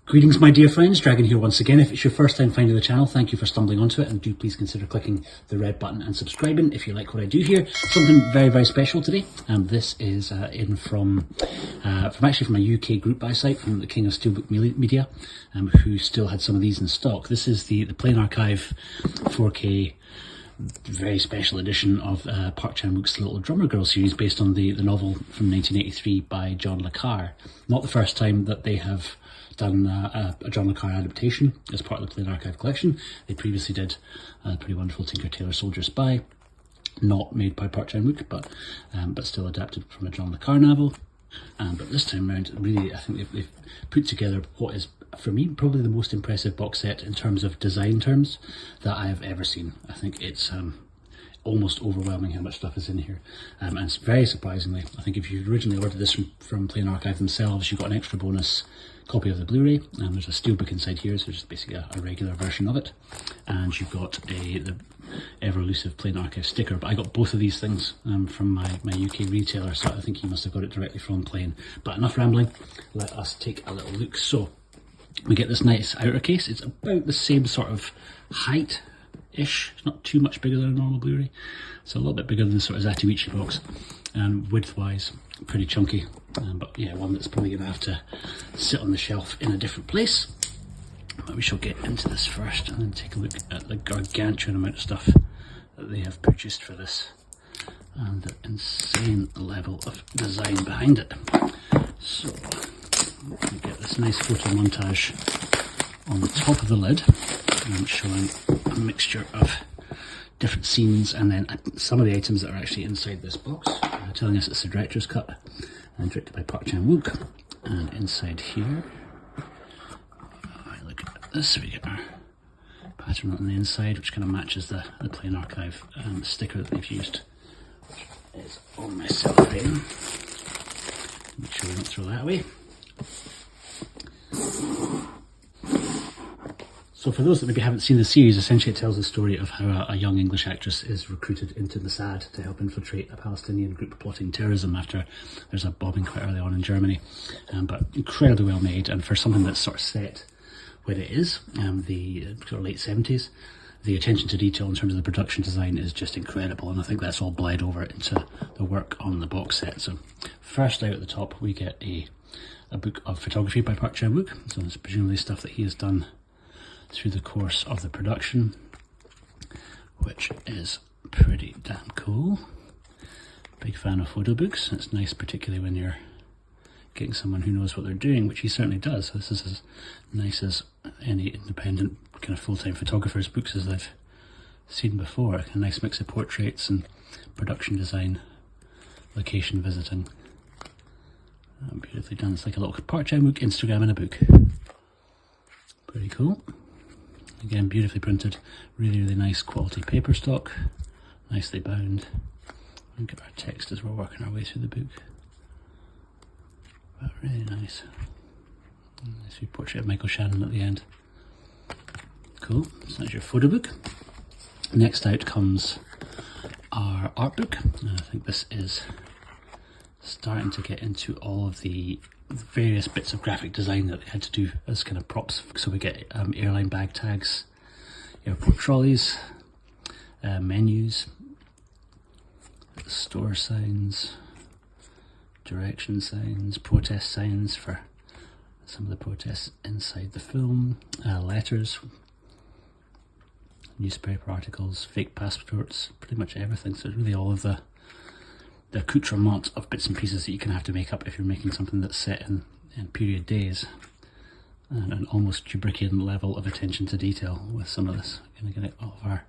Greetings my dear friends, Dragon here once again. If it's your first time finding the channel, thank you for stumbling onto it, and do please consider clicking the red button and subscribing if you like what I do here. Something very, very special today. This is in from a UK group buy site from the King of Steelbook Media, who still had some of these in stock. This is the Plain Archive 4K very special edition of Park Chan Wook's Little Drummer Girl series, based on the novel from 1983 by John le Carre. Not the first time that they have done a John le Carre adaptation as part of the Plain Archive collection. They previously did a pretty wonderful Tinker Tailor Soldier Spy, not made by Park Chan Wook, but still adapted from a John le Carre novel. But this time around, really, I think they've put together what is, for me, probably the most impressive box set in terms of design terms that I have ever seen. I think it's almost overwhelming how much stuff is in here, and it's very surprisingly, I think if you originally ordered this from Plain Archive themselves, you got an extra bonus copy of the Blu-ray, and there's a steelbook inside here, so it's basically a regular version of it, and you've got the ever elusive Plain Archive sticker. But I got both of these things from my UK retailer, so I think he must have got it directly from Plain. But enough rambling, let us take a little look. So we get this nice outer case. It's about the same sort of height-ish. It's not too much bigger than a normal Blu-ray. It's a little bit bigger than the sort of Zatoichi box, and width-wise, pretty chunky. But yeah, one that's probably going to have to sit on the shelf in a different place. But we shall get into this first and then take a look at the gargantuan amount of stuff that they have produced for this, and the insane level of design behind it. So we get this nice photo montage on the top of the lid, showing a mixture of different scenes, and then some of the items that are actually inside this box, telling us it's the director's cut and directed by Park Chan Wook. And inside here, look at this, we get our pattern on the inside, which kind of matches the Plain Archive sticker that they've used, which is on my cellophane. Make sure we don't throw that away. So for those that maybe haven't seen the series, essentially it tells the story of how a young English actress is recruited into Mossad to help infiltrate a Palestinian group plotting terrorism after there's a bombing quite early on in Germany. But incredibly well made, and for something that's sort of set where it is, the sort of late 70s, the attention to detail in terms of the production design is just incredible, and I think that's all bled over into the work on the box set. So first out at the top we get a book of photography by Park Chan Wook, so it's presumably stuff that he has done through the course of the production, which is pretty damn cool. Big fan of photo books. It's nice, particularly when you're getting someone who knows what they're doing, which he certainly does. This is as nice as any independent kind of full-time photographer's books as I've seen before. A nice mix of portraits and production design, location visiting. Beautifully done. It's like a little Park Chan Wook Instagram in a book. Pretty cool. Again, beautifully printed, really, really nice quality paper stock, nicely bound. Look at our text as we're working our way through the book. But really nice. Nice wee portrait of Michael Shannon at the end. Cool, so that's your photo book. Next out comes our art book. I think this is starting to get into all of the various bits of graphic design that they had to do as kind of props. So we get airline bag tags, airport trolleys, menus, store signs, direction signs, protest signs for some of the protests inside the film, letters, newspaper articles, fake passports, pretty much everything. So it's really all of the accoutrement of bits and pieces that you can have to make up if you're making something that's set in period days, and an almost Kubrickian level of attention to detail with some of this. We're going to get all of our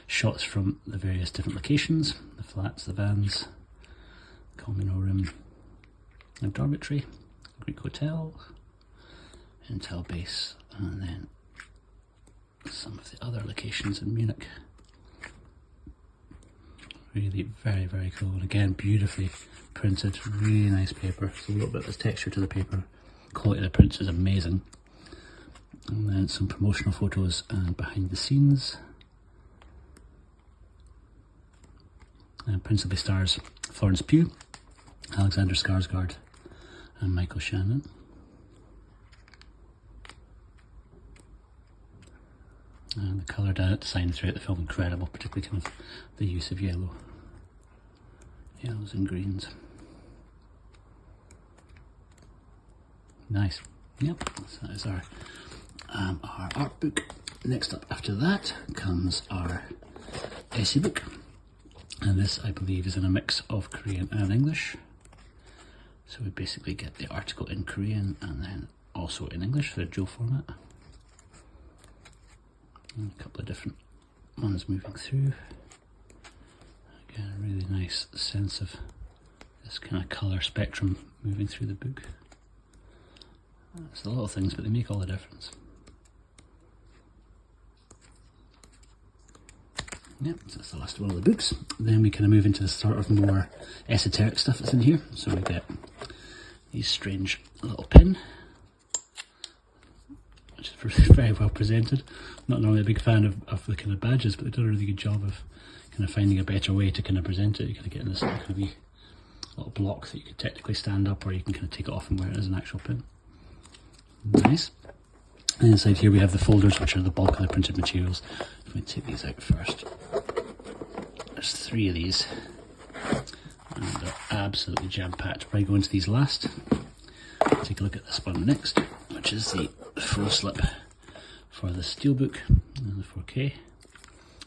shots from the various different locations, the flats, the vans, communal room, a dormitory, Greek hotel, intel base, and then some of the other locations in Munich. Really very, very cool, and again beautifully printed, really nice paper. So a little bit of texture to the paper, quality of the prints is amazing. And then some promotional photos and behind the scenes. And principally stars Florence Pugh, Alexander Skarsgård and Michael Shannon. colour design throughout the film, incredible, particularly kind of the use of yellows and greens. Nice. Yep, so that is our art book. Next up after that comes our essay book, and this I believe is in a mix of Korean and English. So we basically get the article in Korean and then also in English for the dual format. And a couple of different ones moving through. Again, a really nice sense of this kind of colour spectrum moving through the book. It's the little things, but they make all the difference. Yep, so that's the last one of the books. Then we kind of move into the sort of more esoteric stuff that's in here. So we get these strange little pin, which is very well presented. Not normally a big fan of the kind of badges, but they've done a really good job of kind of finding a better way to kind of present it. You kind of get in this kind of wee little block that you could technically stand up, or you can kind of take it off and wear it as an actual pin. Nice. And inside here we have the folders, which are the bulk of the printed materials. If we take these out first, there's 3 of these, and they're absolutely jam-packed. We'll go into these last. Take a look at this one next, which is the full slip for the Steelbook and the 4K.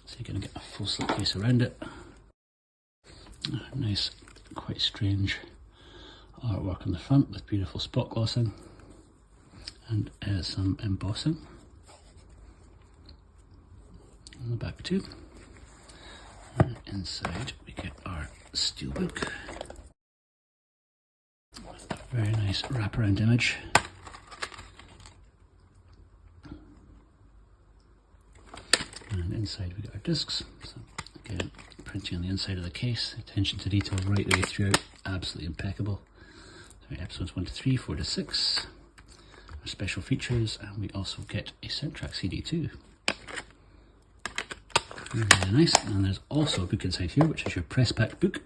So you're going to get a full slip case around it. Nice, quite strange artwork on the front with beautiful spot glossing and some embossing on the back too. And inside we get our Steelbook with a very nice wraparound image. And inside we got our discs. So again, printing on the inside of the case, attention to detail right the way throughout, absolutely impeccable. So episodes 1 to 3, 4 to 6, our special features, and we also get a soundtrack CD too. Really nice. And there's also a book inside here, which is your press pack book,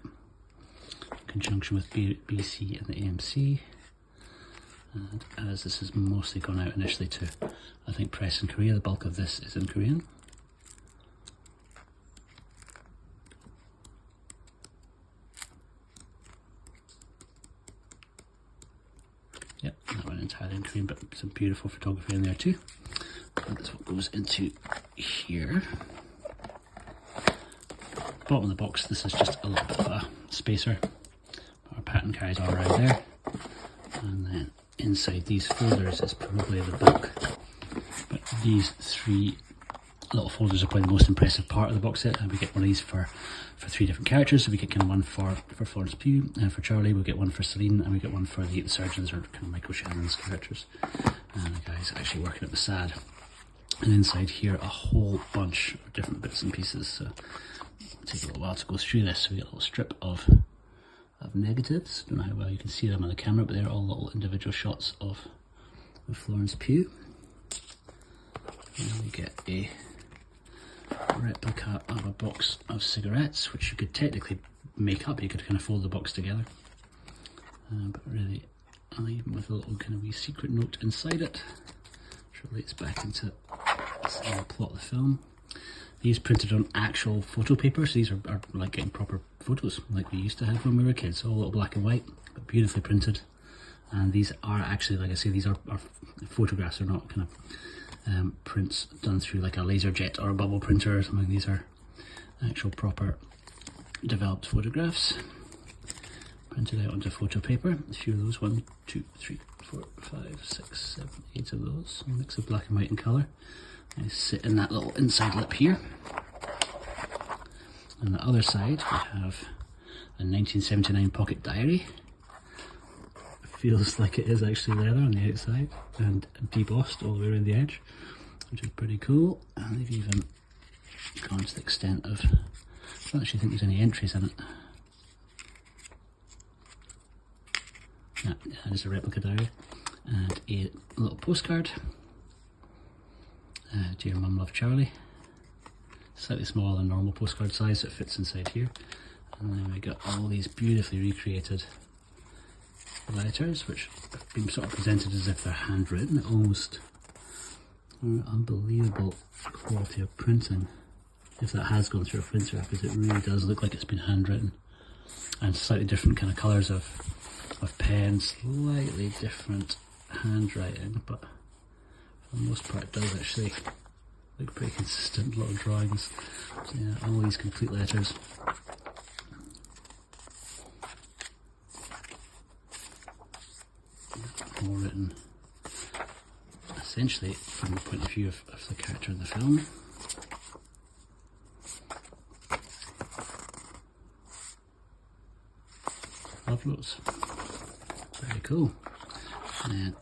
in conjunction with BC and the AMC. And as this has mostly gone out initially to, I think, press in Korea, the bulk of this is in Korean. Yep, that one entirely in Korean, but some beautiful photography in there too. And that's what goes into here. Bottom of the box, this is just a little bit of a spacer. Our pattern carries all around there. And then inside these folders is probably the bulk. But these 3 little folders are probably the most impressive part of the box set, and we get one of these for 3 different characters. So we get kind of one for Florence Pugh, and for Charlie we'll get one for Celine, and we get one for the surgeons, or kind of Michael Shannon's characters. And the guy's actually working at the SAD. And inside here a whole bunch of different bits and pieces. So it'll take a little while to go through this. So we get a little strip of negatives. Don't know how well you can see them on the camera, but they're all little individual shots of Florence Pugh. And we get a replica of a box of cigarettes, which you could technically make up. You could kind of fold the box together, but really I'll even with a little kind of wee secret note inside it, which relates back into the plot of the film. These printed on actual photo paper, so these are like getting proper photos like we used to have when we were kids, all a little black and white, but beautifully printed. And these are actually, like I say, these are photographs, they're not kind of prints done through like a laser jet or a bubble printer or something. These are actual proper developed photographs printed out onto photo paper. A few of those, 1, 2, 3, 4, 5, 6, 7, 8 of those, a mix of black and white and colour. They sit in that little inside lip here. On the other side we have a 1979 pocket diary. It feels like it is actually leather on the outside and debossed all the way around the edge, which is pretty cool. And they've even gone to the extent of, I don't actually think there's any entries in it. Yeah, that is a replica diary. And a little postcard. Dear Mum, Love Charlie. Slightly smaller than normal postcard size, so it fits inside here. And then we got all these beautifully recreated letters, which have been sort of presented as if they're handwritten. It almost Unbelievable quality of printing, if that has gone through a printer, because it really does look like it's been handwritten. And slightly different kind of colours of pen, slightly different handwriting, but for the most part it does actually look pretty consistent. A lot of drawings, so yeah, all these complete letters. All written essentially from the point of view of the character in the film. Love notes. Very cool. And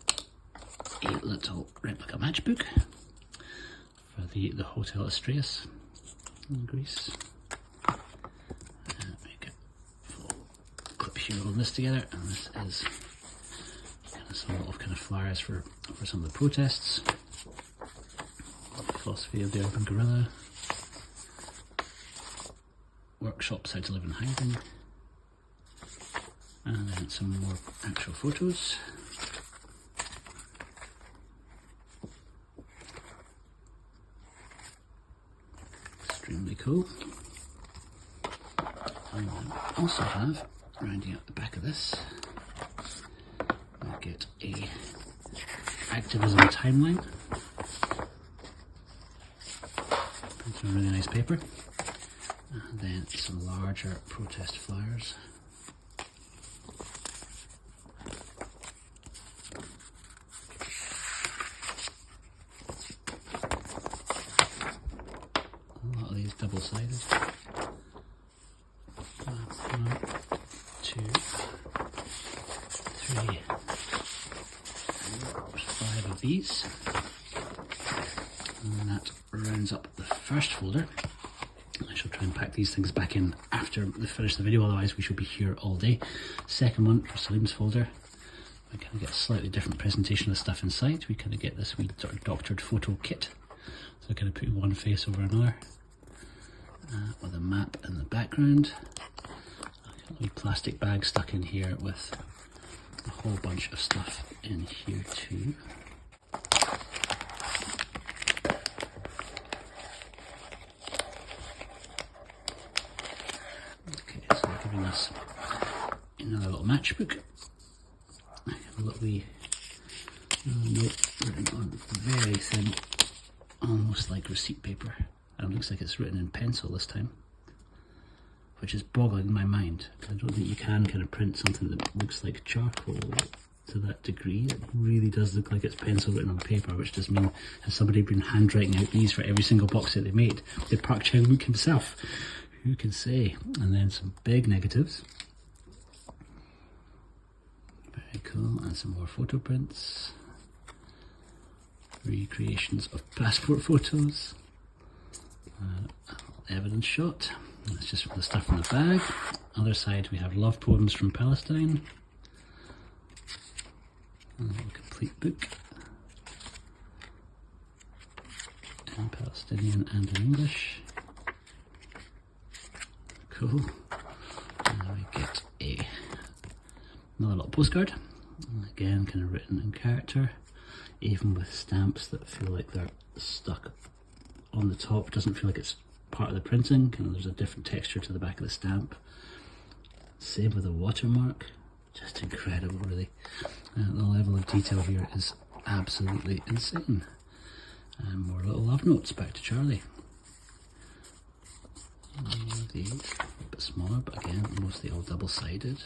a little replica matchbook for the Hotel Asturias in Greece. Make a full clip here holding this together, and this is some lot of kind of flyers for some of the protests. Philosophy of the Urban Guerrilla. Workshops, how to live in hiding. And then some more actual photos. Extremely cool. And then also have, rounding out the back of this, we get a activism timeline. It's a really nice paper. And then some larger protest flyers. A lot of these double-sided. 1, 2, 3, 5 of these. And that rounds up the first folder. I shall try and pack these things back in after we finish the video, otherwise we shall be here all day. Second one for Salim's folder. We kind of get a slightly different presentation of stuff inside. We kind of get this wee sort of doctored photo kit. So I kind of put one face over another. With a map in the background. A wee plastic bag stuck in here with a whole bunch of stuff in here too. Okay, so we're giving us another little matchbook. I have a little wee note written on very thin, almost like receipt paper. And it looks like it's written in pencil this time, which is boggling my mind. I don't think you can kind of print something that looks like charcoal to that degree. It really does look like it's pencil written on paper, which does mean, has somebody been handwriting out these for every single box that they made? Did Park Chan Wook himself? Who can say? And then some big negatives. Very cool. And some more photo prints. Recreations of passport photos. Evidence shot. That's just the stuff from the bag. Other side we have love poems from Palestine. A little complete book. In Palestinian and in English. Cool. And we get another little postcard. Again, kind of written in character. Even with stamps that feel like they're stuck on the top. Doesn't feel like it's part of the printing. Kind of, there's a different texture to the back of the stamp. Same with the watermark. Just incredible, really. The level of detail here is absolutely insane. And more little love notes back to Charlie. These a bit smaller, but again mostly all double-sided.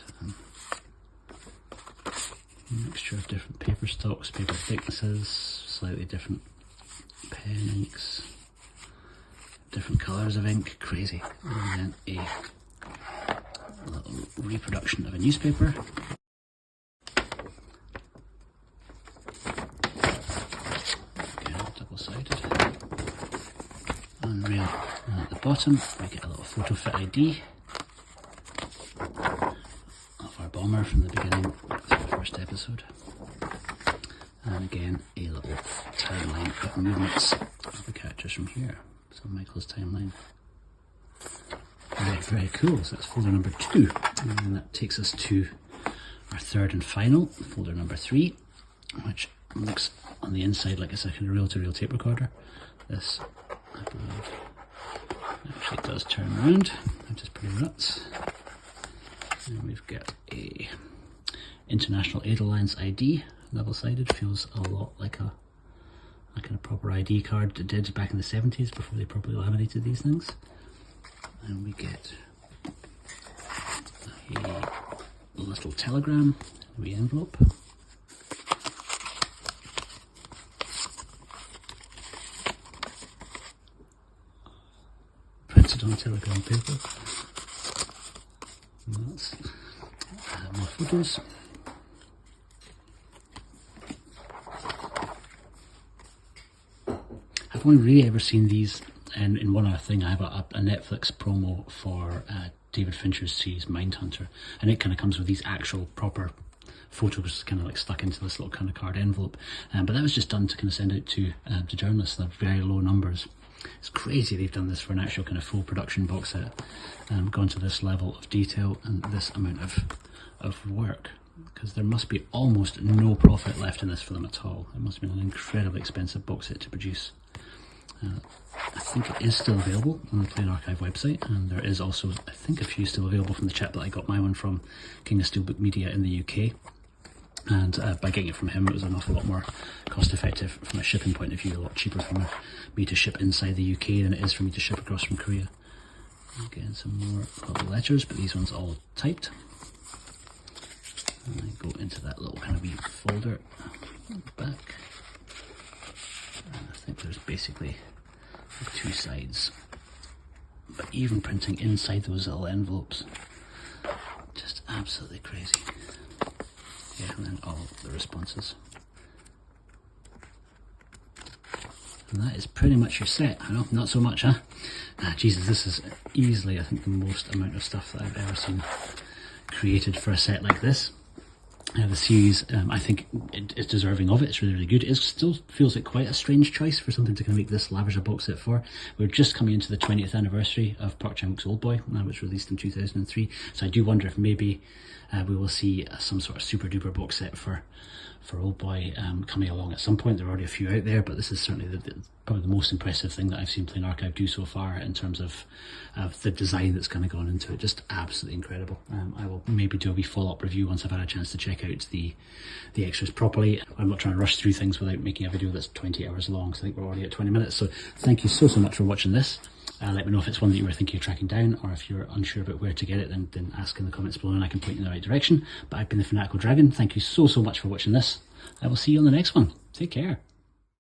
Mixture of different paper stocks, paper thicknesses, slightly different pen inks. Different colours of ink, crazy. And then a little reproduction of a newspaper. Again, double-sided. Unreal. And at the bottom, we get a little photo fit ID of our bomber from the beginning of the first episode. And again, a little timeline of movements of the characters from here. So Michael's timeline. Very, very cool. So that's folder number 2. And that takes us to our third and final, folder number 3, which looks on the inside like it's a kind of reel-to-reel tape recorder. This, I believe, actually does turn around, which is pretty nuts. And we've got a International Aid Alliance ID, level-sided. Feels a lot like a kind of proper ID card it did back in the 70s before they properly laminated these things. And we get a little telegram, a wee envelope. Printed on telegram paper. And that's more photos. I've only really ever seen these in one other thing. I have a Netflix promo for David Fincher's series Mindhunter, and it kind of comes with these actual proper photos kind of like stuck into this little kind of card envelope, but that was just done to kind of send out to journalists. They're very low numbers. It's crazy they've done this for an actual kind of full production box set, gone to this level of detail and this amount of work, because there must be almost no profit left in this for them at all. It must have been an incredibly expensive box set to produce. I think it is still available on the Plain Archive website, and there is also, I think, a few still available from the chap that I got my one from, King of Steelbook Media in the UK. And by getting it from him, it was an awful lot more cost effective from a shipping point of view, a lot cheaper for me to ship inside the UK than it is for me to ship across from Korea. Again, some more letters, but these ones all typed. And I go into that little kind of wee folder at the back. And I think there's basically two sides, but even printing inside those little envelopes, just absolutely crazy. Yeah, and then all the responses. And that is pretty much your set. I know, not so much, huh? Jesus, this is easily, I think, the most amount of stuff that I've ever seen created for a set like this. The series, I think, is deserving of it. It's really, really good. It still feels like quite a strange choice for something to kind of make this lavish a box set for. We're just coming into the 20th anniversary of Park Chan Wook's Oldboy, which was released in 2003. So I do wonder if maybe we will see some sort of super duper box set for Oldboy coming along at some point. There are already a few out there, but this is certainly probably the most impressive thing that I've seen Plain Archive do so far in terms of the design that's kind of gone into it. Just absolutely incredible. I will maybe do a wee follow-up review once I've had a chance to check out the extras properly. I'm not trying to rush through things without making a video that's 20 hours long, so I think we're already at 20 minutes. So thank you so much for watching this. Let me know if it's one that you were thinking of tracking down, or if you're unsure about where to get it, then ask in the comments below and I can point you in the right direction. But I've been the Fanatical Dragon. Thank you so much for watching this. I will see you on the next one. Take care.